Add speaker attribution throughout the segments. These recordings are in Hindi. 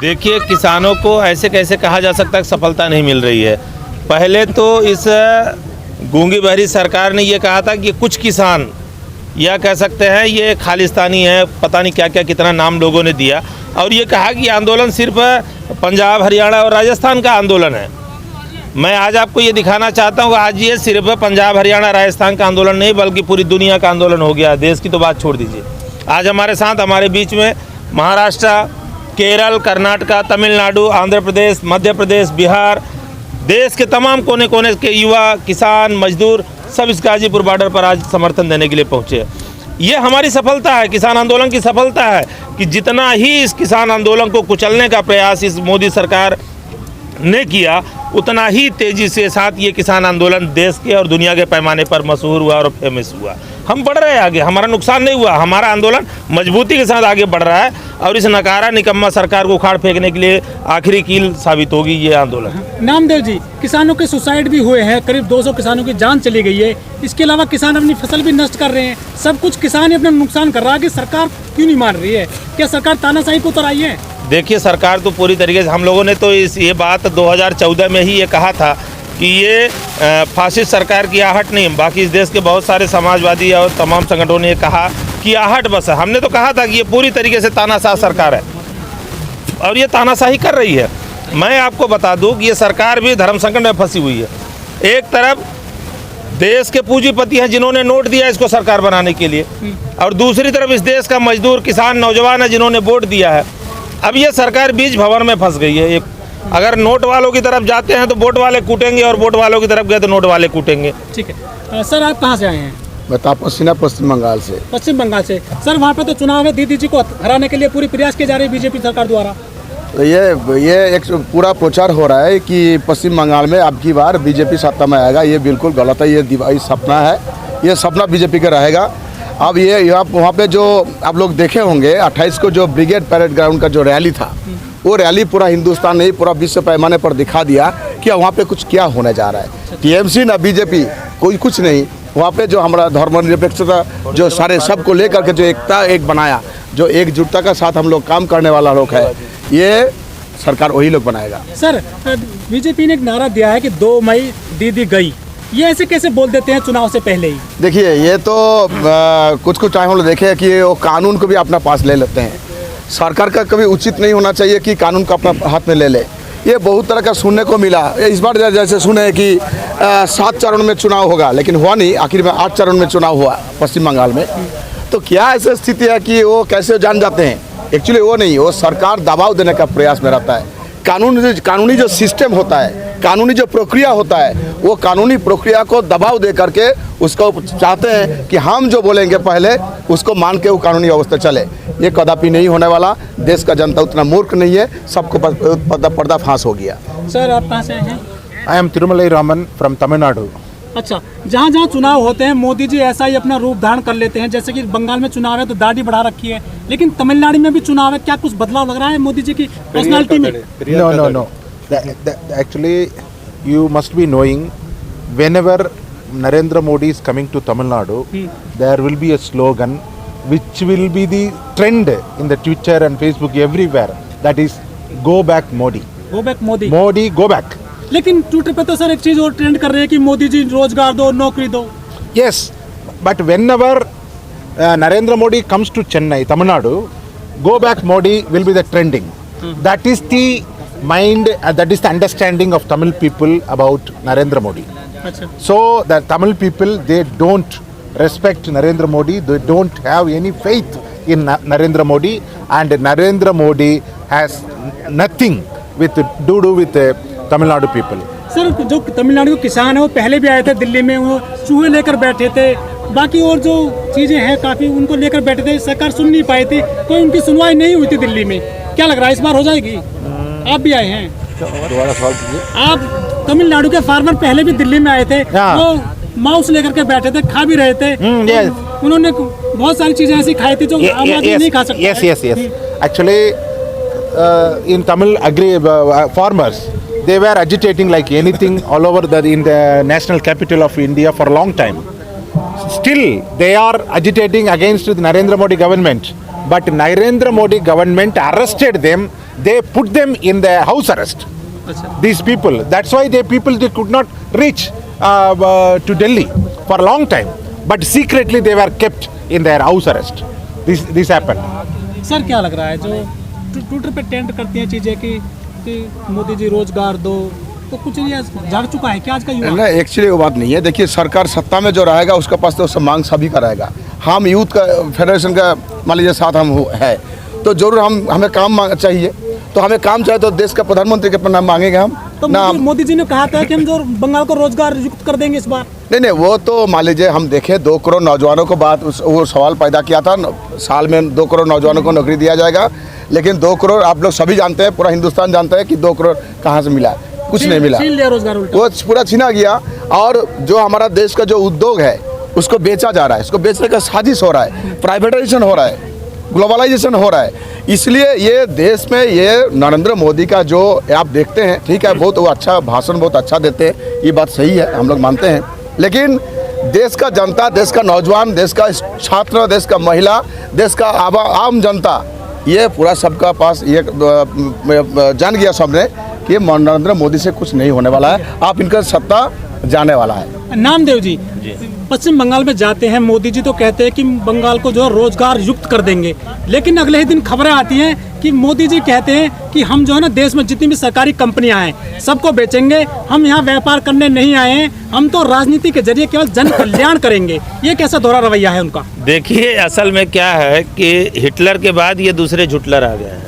Speaker 1: देखिए, किसानों को ऐसे कैसे कहा जा सकता है कि सफलता नहीं मिल रही है। पहले तो इस गूंगी बहरी सरकार ने ये कहा था कि कुछ किसान, या कह सकते हैं ये खालिस्तानी है, पता नहीं क्या क्या कितना नाम लोगों ने दिया, और ये कहा कि आंदोलन सिर्फ पंजाब, हरियाणा और राजस्थान का आंदोलन है। मैं आज आपको ये दिखाना चाहता हूँ, आज ये सिर्फ पंजाब, हरियाणा, राजस्थान का आंदोलन नहीं बल्कि पूरी दुनिया का आंदोलन हो गया। देश की तो बात छोड़ दीजिए। आज हमारे साथ, हमारे बीच में महाराष्ट्र, केरल, कर्नाटका, तमिलनाडु, आंध्र प्रदेश, मध्य प्रदेश, बिहार, देश के तमाम कोने कोने के युवा, किसान, मजदूर सब इस गाजीपुर बॉर्डर पर आज समर्थन देने के लिए पहुँचे। ये हमारी सफलता है, किसान आंदोलन की सफलता है कि जितना ही इस किसान आंदोलन को कुचलने का प्रयास इस मोदी सरकार ने किया, उतना ही तेज़ी से साथ ये किसान आंदोलन देश के और दुनिया के पैमाने पर मशहूर हुआ और फेमस हुआ। हम बढ़ रहे हैं आगे, हमारा नुकसान नहीं हुआ, हमारा आंदोलन मजबूती के साथ आगे बढ़ रहा है और इस नकारा निकम्मा सरकार को उखाड़ फेंकने के लिए आखिरी कील साबित होगी ये आंदोलन।
Speaker 2: नामदेव जी, किसानों के सुसाइड भी हुए हैं, करीब 200 किसानों की जान चली गई है। इसके अलावा किसान अपनी फसल भी नष्ट कर रहे हैं, सब कुछ किसान ही अपना नुकसान कर रहा है कि सरकार क्यों नहीं मान रही है? क्या सरकार तानाशाही को उतर आई है?
Speaker 1: देखिए, सरकार तो पूरी तरीके से, हम लोगों ने तो ये बात 2014 में ही ये कहा था कि ये फासिस्ट सरकार की आहट नहीं, बाकी इस देश के बहुत सारे समाजवादी और तमाम संगठनों ने कहा कि आहट बस है। हमने तो कहा था कि ये पूरी तरीके से तानाशाह सरकार है और ये तानाशाही कर रही है। मैं आपको बता दूं कि ये सरकार भी धर्म संकट में फंसी हुई है। एक तरफ देश के पूंजीपति हैं जिन्होंने नोट दिया इसको सरकार बनाने के लिए, और दूसरी तरफ इस देश का मजदूर, किसान, नौजवान है जिन्होंने वोट दिया है। अब ये सरकार बीच भंवर में फंस गई है। अगर नोट वालों की तरफ जाते हैं तो वोट वाले कूटेंगे और वोट वालों की तरफ गए तो नोट वाले कूटेंगे।
Speaker 2: ठीक है सर, आप कहाँ से आए हैं?
Speaker 3: मैं तापसीना, पश्चिम बंगाल से।
Speaker 2: पश्चिम बंगाल से। सर, वहाँ पे तो चुनाव है, दीदी जी को हराने के लिए पूरी प्रयास किए जा रहे हैं बीजेपी सरकार द्वारा।
Speaker 3: तो ये एक पूरा प्रचार हो रहा है कि पश्चिम बंगाल में अब की बार बीजेपी सत्ता में आएगा। ये बिल्कुल गलत है, ये सपना है, ये सपना बीजेपी का रहेगा। अब ये वहाँ पे जो आप लोग देखे होंगे 28 को जो ब्रिगेड परेड ग्राउंड का जो रैली था, वो रैली पूरा हिंदुस्तान नहीं, पूरा विश्व पैमाने पर दिखा दिया कि वहाँ पे कुछ क्या होने जा रहा है। टीएमसी ना बीजेपी, कोई कुछ नहीं। वहाँ पे जो हमारा धर्मनिरपेक्षता, जो सारे सबको लेकर के जो एकता एक बनाया, जो एकजुटता का साथ हम लोग काम करने वाला लोग है, ये सरकार वही लोग बनाएगा।
Speaker 2: सर, बीजेपी ने एक नारा दिया है कि 2 मई दीदी गई, ये ऐसे कैसे बोल देते हैं चुनाव से पहले ही?
Speaker 3: देखिए, ये तो कुछ टाइम हम लोग देखे कि वो कानून को भी अपना पास ले लेते हैं। सरकार का कभी उचित नहीं होना चाहिए कि कानून को अपना हाथ में ले ले। ये बहुत तरह का सुनने को मिला। इस बार जैसे सुने कि 7 चरण में चुनाव होगा, लेकिन हुआ नहीं। आखिर में 8 चरण में चुनाव हुआ पश्चिम बंगाल में। तो क्या ऐसी स्थिति है कि वो कैसे जान जाते हैं? एक्चुअली वो नहीं, वो सरकार दबाव देने का प्रयास में रहता है। कानूनी जो सिस्टम होता है, कानूनी जो प्रक्रिया होता है, वो कानूनी प्रक्रिया को दबाव दे करके उसको चाहते हैं कि हम जो बोलेंगे पहले उसको मान के वो कानूनी व्यवस्था चले। ये कदापि नहीं होने वाला। देश का जनता उतना मूर्ख नहीं है, सबको पर्दाफाश हो गया।
Speaker 2: सर, आप कहाँ से हैं?
Speaker 4: I am Tirumalai Raman from Tamil Nadu.
Speaker 2: अच्छा, जहाँ जहाँ चुनाव होते हैं मोदी जी ऐसा ही अपना रूप धारण कर लेते हैं। जैसे कि बंगाल में चुनाव है तो दाढ़ी बढ़ा रखी है, लेकिन तमिलनाडु में भी चुनाव है, क्या कुछ बदलाव लग रहा है मोदी जी की पर्सनालिटी में?
Speaker 4: No. Actually, you must be knowing, whenever Narendra Modi is coming to Tamil Nadu, there will be a slogan which will be the trend in the Twitter and Facebook everywhere. That is, go back Modi.
Speaker 2: Go back Modi.
Speaker 4: Modi, go back.
Speaker 2: लेकिन ट्विटर पे तो सर एक चीज और ट्रेंड कर रहे हैं कि मोदी जी रोजगार दो, नौकरी दो।
Speaker 4: Yes, but whenever Narendra Modi comes to Chennai, Tamil Nadu, go back Modi will be the trending. That is the mind, that is the understanding of Tamil people about Narendra Modi.
Speaker 2: अच्छा।
Speaker 4: So the Tamil people, they don't respect Narendra Modi, they don't have any faith in Narendra Modi, and Narendra Modi has nothing with do with the Tamil Nadu people.
Speaker 2: Sir, जो तमिलनाडु के किसान है वो पहले भी आए थे दिल्ली में, वो चूहे लेकर बैठे थे, बाकी और जो चीजें हैं काफी उनको लेकर बैठे थे, सरकार सुन नहीं पाई थी, कोई उनकी सुनवाई नहीं हुई थी दिल्ली में। क्या लग रहा है इस बार हो जाएगी? आप भी आए हैं,
Speaker 3: दोबारा सवाल कीजिए।
Speaker 2: आप तमिलनाडु के फार्मर पहले भी दिल्ली में आए थे, वो माउस लेकर के बैठे थे, खा भी रहे थे। उन्होंने बहुत सारी चीजें ऐसी खाई थी जो आम आदमी नहीं खा सकता।
Speaker 4: Yes. Actually, in Tamil farmers, they were agitating like anything all over in the national capital of India for a long time. Still, they are agitating against the Narendra Modi government. But Narendra Modi government arrested them they put them in the house arrest. These people, that's why they could not reach to Delhi for a long time, but secretly they were kept in their house arrest. This happened.
Speaker 2: Sir क्या लग रहा है जो ट्विटर पे टेंट करती हैं चीजें कि मोदी जी रोजगार दो, तो कुछ ये जाग चुका है क्या आज का युवा?
Speaker 3: नहीं, एक्चुअली वो बात नहीं है। देखिए, सरकार सत्ता में जो रहेगा उसके पास तो सब मांग सभी का रहेगा। हम यूथ का फेडरेशन का मान लीजिए साथ हम है, तो जरूर हमें काम चाहिए। तो हमें काम चाहिए तो देश का प्रधानमंत्री के नाम मांगेंगे हम
Speaker 2: तो
Speaker 3: ना।
Speaker 2: मोदी जी ने कहा था कि हम जो बंगाल को रोजगार युक्त कर देंगे इस बार।
Speaker 3: नहीं, वो तो मान लीजिए हम देखें 2 करोड़ नौजवानों को बात वो सवाल पैदा किया था, साल में 2 करोड़ नौजवानों को नौकरी दिया जाएगा। लेकिन 2 करोड़ आप लोग सभी जानते हैं, पूरा हिंदुस्तान जानता है कि 2 करोड़ कहाँ से मिला, कुछ नहीं मिला।
Speaker 2: रोजगार
Speaker 3: वो पूरा छीना गया। और जो हमारा देश का जो उद्योग है उसको बेचा जा रहा है, इसको बेचने का साजिश हो रहा है, प्राइवेटाइजेशन हो रहा है, ग्लोबलाइजेशन हो रहा है। इसलिए ये देश में ये नरेंद्र मोदी का जो आप देखते हैं, ठीक है, बहुत वो अच्छा भाषण बहुत अच्छा देते हैं, ये बात सही है, हम लोग मानते हैं। लेकिन देश का जनता, देश का नौजवान, देश का छात्र, देश का महिला, देश का आम जनता, ये पूरा सबका पास ये जान गया सबने कि नरेंद्र मोदी से कुछ नहीं होने वाला है। आप इनका सत्ता जाने वाला है।
Speaker 2: नामदेव जी पश्चिम बंगाल में जाते हैं, मोदी जी तो कहते हैं कि बंगाल को जो है रोजगार युक्त कर देंगे, लेकिन अगले ही दिन खबरें आती हैं कि मोदी जी कहते हैं कि हम जो है ना देश में जितनी भी सरकारी कंपनियां हैं सबको बेचेंगे, हम यहाँ व्यापार करने नहीं आए हैं, हम तो राजनीति के जरिए केवल जन कल्याण करेंगे। ये कैसा दोहरा रवैया है उनका?
Speaker 1: देखिए, असल में क्या है कि हिटलर के बाद ये दूसरे झुटलर आ गए हैं।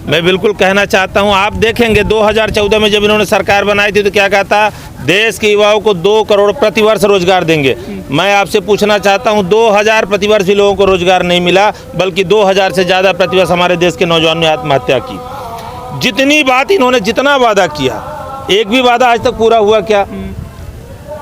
Speaker 1: मैं बिल्कुल कहना चाहता हूं, आप देखेंगे 2014 में जब इन्होंने सरकार बनाई थी तो क्या कहा था, देश के युवाओं को 2 करोड़ प्रतिवर्ष रोजगार देंगे। मैं आपसे पूछना चाहता हूं, 2000 प्रतिवर्ष भी लोगों को रोजगार नहीं मिला, बल्कि 2000 से ज़्यादा प्रतिवर्ष हमारे देश के नौजवान ने आत्महत्या की। जितनी बात इन्होंने जितना वादा किया, एक भी वादा आज तक पूरा हुआ क्या?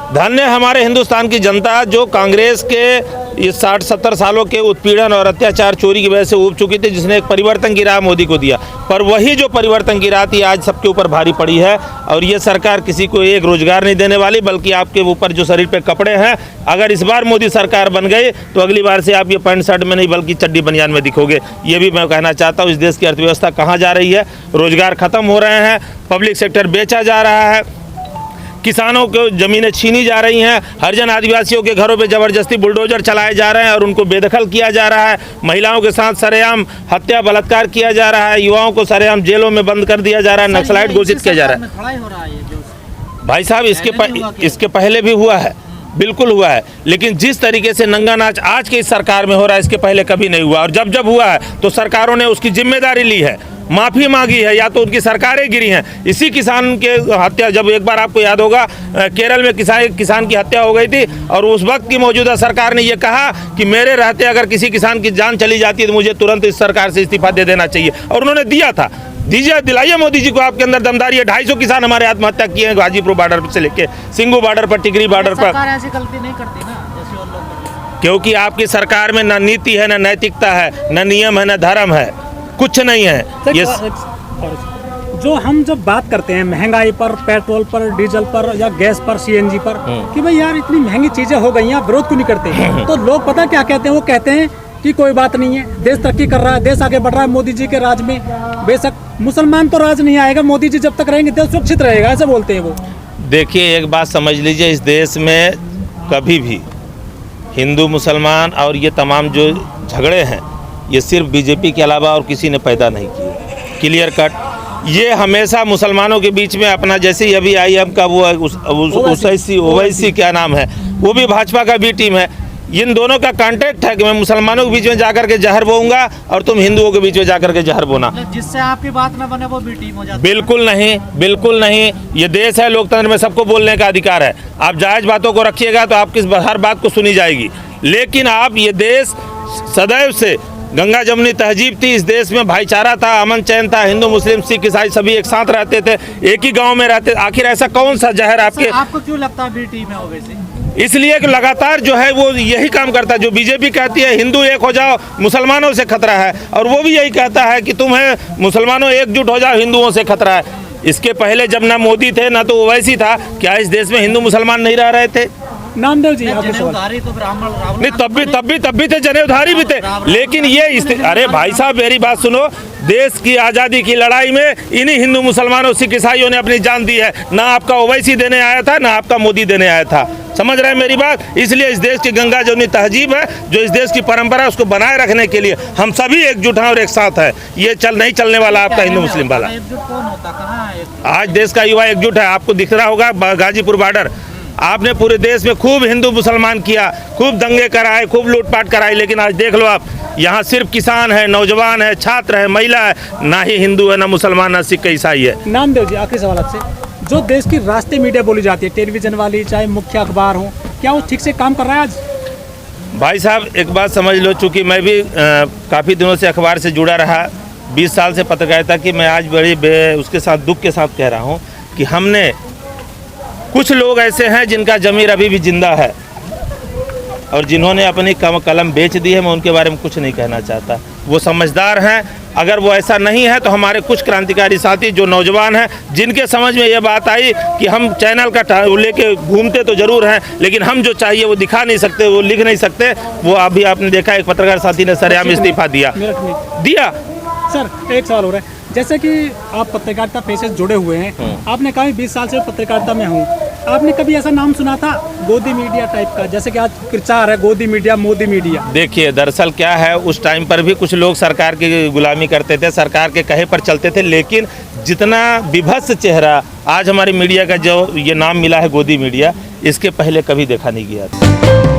Speaker 1: धन्य हमारे हिंदुस्तान की जनता जो कांग्रेस के इस 60-70 सालों के उत्पीड़न और अत्याचार चोरी की वजह से उब चुकी थी, जिसने एक परिवर्तन की राह मोदी को दिया। पर वही जो परिवर्तन की राह थी आज सबके ऊपर भारी पड़ी है। और ये सरकार किसी को एक रोजगार नहीं देने वाली, बल्कि आपके ऊपर जो शरीर पे कपड़े हैं, अगर इस बार मोदी सरकार बन गई तो अगली बार से आप ये पैंट शर्ट में नहीं बल्कि चड्डी बनियान में दिखोगे। ये भी मैं कहना चाहता हूँ, इस देश की अर्थव्यवस्था कहाँ जा रही है, रोजगार खत्म हो रहे हैं, पब्लिक सेक्टर बेचा जा रहा है, किसानों को ज़मीनें छीनी जा रही हैं, हरिजन आदिवासियों के घरों पे ज़बरदस्ती बुलडोजर चलाए जा रहे हैं और उनको बेदखल किया जा रहा है, महिलाओं के साथ सरेआम हत्या बलात्कार किया जा रहा है, युवाओं को सरेआम जेलों में बंद कर दिया जा रहा है, नक्सलाइट घोषित किया जा रहा है। भाई साहब, इसके पहले भी हुआ है, बिल्कुल हुआ है, लेकिन जिस तरीके से नंगा नाच आज की इस सरकार में हो रहा है, इसके पहले कभी नहीं हुआ। और जब जब हुआ है तो सरकारों ने उसकी जिम्मेदारी ली है, माफ़ी मांगी है, या तो उनकी सरकारें गिरी हैं। इसी किसान के हत्या, जब एक बार आपको याद होगा केरल में किसान की हत्या हो गई थी और उस वक्त की मौजूदा सरकार ने यह कहा कि मेरे रहते अगर किसी किसान की जान चली जाती है तो मुझे तुरंत इस सरकार से इस्तीफा दे देना चाहिए, और उन्होंने दिया था। दीजिए, दिलाइए मोदी जी को, आपके अंदर दमदारी है। 250 किसान हमारे आत्महत्या किए हैं, गाजीपुर बॉर्डर से लेके सिंगू बॉर्डर पर, टिकरी बॉर्डर पर।
Speaker 5: सरकार ऐसी गलती नहीं करती ना जैसे और लोग,
Speaker 1: क्योंकि आपकी सरकार में न नीति है, न नैतिकता है, न नियम है, न धर्म है, कुछ नहीं है। ये
Speaker 2: जो हम जब बात करते हैं महंगाई पर, पेट्रोल पर, डीजल पर या गैस पर, सीएनजी पर, कि भाई यार इतनी महंगी चीजें हो गई हैं, आप विरोध क्यों नहीं करते? तो लोग पता क्या कहते हैं, वो कहते हैं कि कोई बात नहीं है, देश तरक्की कर रहा है, देश आगे बढ़ रहा है मोदी जी के राज में। बेशक मुसलमान तो राज नहीं आएगा, मोदी जी जब तक रहेंगे देश सुरक्षित रहेगा, ऐसा बोलते हैं वो।
Speaker 1: देखिए, एक बात समझ लीजिए, इस देश में कभी भी हिंदू मुसलमान और ये तमाम जो झगड़े हैं, ये सिर्फ बीजेपी के अलावा और किसी ने पैदा नहीं किए। क्लियर कट, ये हमेशा मुसलमानों के बीच में अपना, जैसे ही अभी IM का वो ओवैसी क्या नाम है, वो भी भाजपा का बी टीम है। इन दोनों का कॉन्ट्रैक्ट है कि मैं मुसलमानों के बीच में जाकर के जहर बोऊंगा और तुम हिंदुओं के बीच में जाकर के जहर बोना।
Speaker 5: जिससे आपकी बात ना बने वो बी टीम हो जाती है।
Speaker 1: बिल्कुल नहीं, बिल्कुल नहीं। ये देश है, लोकतंत्र में सबको बोलने का अधिकार है। आप जायज बातों को रखिएगा तो आपकी हर बात को सुनी जाएगी। लेकिन आप, ये देश सदैव से गंगा जमुनी तहजीब थी, इस देश में भाईचारा था, अमन चैन था, हिंदू मुस्लिम सिख ईसाई सभी एक साथ रहते थे, एक ही गांव में रहते। आखिर ऐसा कौन सा जहर
Speaker 5: आपको क्यों लगता है बी टीम है ओवैसी?
Speaker 1: इसलिए कि लगातार जो है वो यही काम करता है, जो बीजेपी कहती है हिंदू एक हो जाओ, मुसलमानों से खतरा है, और वो भी यही कहता है कि तुम्हें मुसलमानों एकजुट हो जाओ, हिंदुओं से खतरा है। इसके पहले जब ना मोदी थे ना तो ओवैसी था, क्या इस देश में हिंदू मुसलमान नहीं रह रहे थे?
Speaker 2: नामदेव जी आपके सवाल।
Speaker 5: जनेऊधारी तो ब्राह्मण रावण
Speaker 1: नहीं तब भी थे जनेऊधारी भी थे, लेकिन ये अरे भाई साहब मेरी बात सुनो, देश की आज़ादी की लड़ाई में इन्हीं हिंदू मुसलमानों सिख ईसाइयों ने अपनी जान दी है। ना आपका ओवैसी देने आया था, ना आपका मोदी देने आया था। समझ रहे हैं मेरी बात? इसलिए इस देश की गंगा जमुनी तहजीब है, जो इस देश की परंपरा है, उसको बनाए रखने के लिए हम सभी एकजुट हैं और एक साथ है। ये नहीं चलने वाला आपका हिंदू मुस्लिम वाला।
Speaker 5: एकजुट कौन होता, कहाँ है?
Speaker 1: आज देश का युवा एकजुट है। आपको दिख रहा होगा गाजीपुर बॉर्डर, आपने पूरे देश में खूब हिंदू मुसलमान किया, खूब दंगे कराए, खूब लूटपाट कराई, लेकिन आज देख लो आप, यहाँ सिर्फ किसान है, नौजवान है, छात्र है, महिला है, ना ही हिंदू है, ना मुसलमान, ना सिख ईसाई है।
Speaker 2: नामदेव जी आखिरी सवाल आपसे, जो देश की राष्ट्रीय मीडिया बोली जाती है, टेलीविजन वाली चाहे मुख्य अखबार हो, क्या वो ठीक से काम कर रहा है आज?
Speaker 1: भाई साहब एक बात समझ लो, चूँकि मैं भी काफ़ी दिनों से अखबार से जुड़ा रहा, 20 साल से पत्रकारिता की, मैं आज बड़ी उसके साथ दुख के साथ कह रहा हूँ कि हमने कुछ लोग ऐसे हैं जिनका ज़मीर अभी भी जिंदा है और जिन्होंने अपनी कलम बेच दी है। मैं उनके बारे में कुछ नहीं कहना चाहता, वो समझदार हैं। अगर वो ऐसा नहीं है तो हमारे कुछ क्रांतिकारी साथी जो नौजवान हैं, जिनके समझ में ये बात आई कि हम चैनल का लेके घूमते तो ज़रूर हैं, लेकिन हम जो चाहिए वो दिखा नहीं सकते, वो लिख नहीं सकते, वो अभी आपने देखा एक पत्रकार साथी ने सरेआम इस्तीफा दिया।
Speaker 2: सर एक सवाल हो रहा है, जैसे कि आप पत्रकारिता पेशे से जुड़े हुए हैं, आपने कहा 20 साल से पत्रकारिता में हूँ, आपने कभी ऐसा नाम सुना था गोदी मीडिया टाइप का, जैसे कि आज प्रचार है गोदी मीडिया, मोदी मीडिया? देखिए
Speaker 1: दरअसल क्या है, उस टाइम पर भी कुछ लोग सरकार की गुलामी करते थे, सरकार के कहे पर चलते थे, लेकिन जितना विभत्स चेहरा आज हमारी मीडिया का जो ये नाम मिला है गोदी मीडिया, इसके पहले कभी देखा नहीं गया था।